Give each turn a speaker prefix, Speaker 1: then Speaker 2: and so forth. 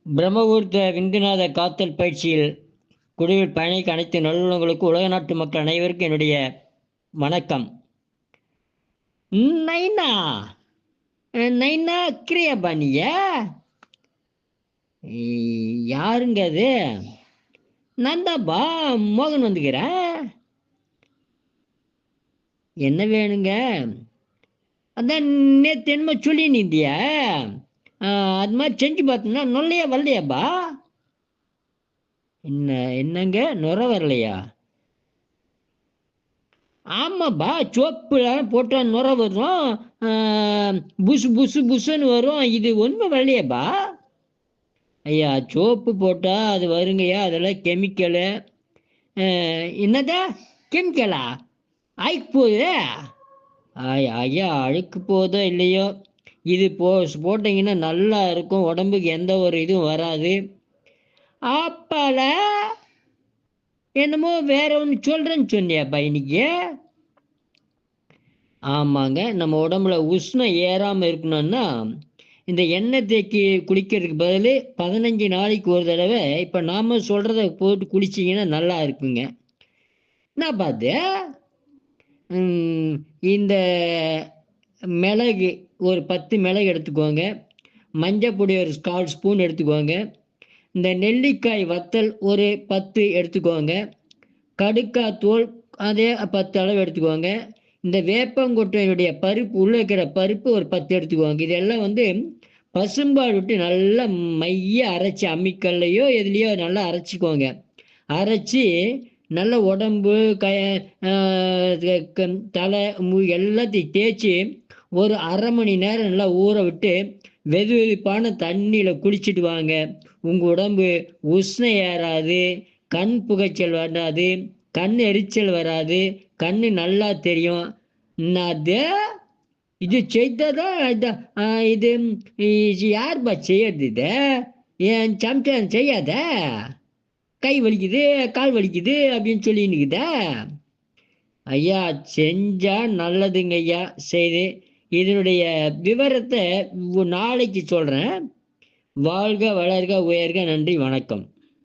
Speaker 1: பிரம்மபுரத்த விந்துநாத காத்தல் பயிற்சியில் குழுவில் பயணிக்க அனைத்து நல்லுள்ளங்களுக்கும் உலக நாட்டு மக்கள் அனைவருக்கும் என்னுடைய வணக்கம். நைனா நைனா கிரியபாணிய யாருங்க அது? நான் தான்ப்பா மோகன் வந்துக்கிறேன். என்ன வேணுங்க? அதான் நேற்று என்னமோ சொல்லி நீந்தியா, அது மாதிரி செஞ்சு பார்த்தோம்னா நொல்லையா வரலையாப்பா? என்னங்க நுர வரலையா? ஆமாப்பா, சோப்புலாம் போட்டால் நுர வரும், புசு புசு புசுன்னு வரும். இது ஒன்றும் வரலையாப்பா? ஐயா, சோப்பு போட்டால் அது வருங்கய்யா, அதெல்லாம் கெமிக்கலு. என்னதா கெமிக்கலா? ஆய்க்கு போகுது. ஐயா, அழுக்கு போதோ இல்லையோ, இது போட்டிங்கன்னா நல்லா இருக்கும், உடம்புக்கு எந்த ஒரு இதுவும் வராது. ஆப்பால என்னமோ வேற ஒன்று சொல்கிறேன்னு சொன்னியாப்பா இன்னைக்கு? ஆமாங்க, நம்ம உடம்புல உஷ்ணம் ஏறாமல் இருக்கணும்னா இந்த எண்ணெய் தேக்கி குளிக்கிறதுக்கு பதில் 15 நாளைக்கு ஒரு தடவை இப்போ நாம் சொல்கிறத போட்டு குளிச்சிங்கன்னா நல்லா இருக்குங்க. என்ன பார்த்து இந்த மிளகு ஒரு 10 மிளகு எடுத்துக்கோங்க, மஞ்சள் பொடி ஒரு 1/4 ஸ்பூன் எடுத்துக்கோங்க, இந்த நெல்லிக்காய் வத்தல் ஒரு 10 எடுத்துக்கோங்க, கடுக்காய் தூள் அதே 10 அளவு எடுத்துக்கோங்க, இந்த வேப்பங்கொட்டையுடைய பருப்பு உள்ளே இருக்கிற பருப்பு ஒரு 10 எடுத்துக்கோங்க. இதெல்லாம் பசும்பால் விட்டு நல்லா மைய அரைச்சி அம்மிக்கல்லையோ எதுலேயோ நல்லா அரைச்சிக்கோங்க. அரைச்சி நல்ல உடம்பு தலை எல்லாத்தையும் தேய்ச்சி ஒரு அரை மணி நேரம் நல்லா ஊற விட்டு வெது வெதுப்பான தண்ணியில் குளிச்சுட்டு வாங்க. உங்கள் உடம்பு உஷ்ணம் ஏறாது, கண் புகைச்சல் வராது, கண் எரிச்சல் வராது, கண் நல்லா தெரியும். அது இது செய்ததான் இது யாருப்பா செய்யறது? இது என் சமைச்ச செய்யாத, கை வலிக்குது கால் வலிக்குது அப்படின்னு சொல்லின்னுக்குதா? ஐயா, செஞ்சா நல்லதுங்க ஐயா, செய்து இதனுடைய விவரத்தை நாளைக்கு சொல்கிறேன். வாழ்க வளர்க உயர்க. நன்றி, வணக்கம்.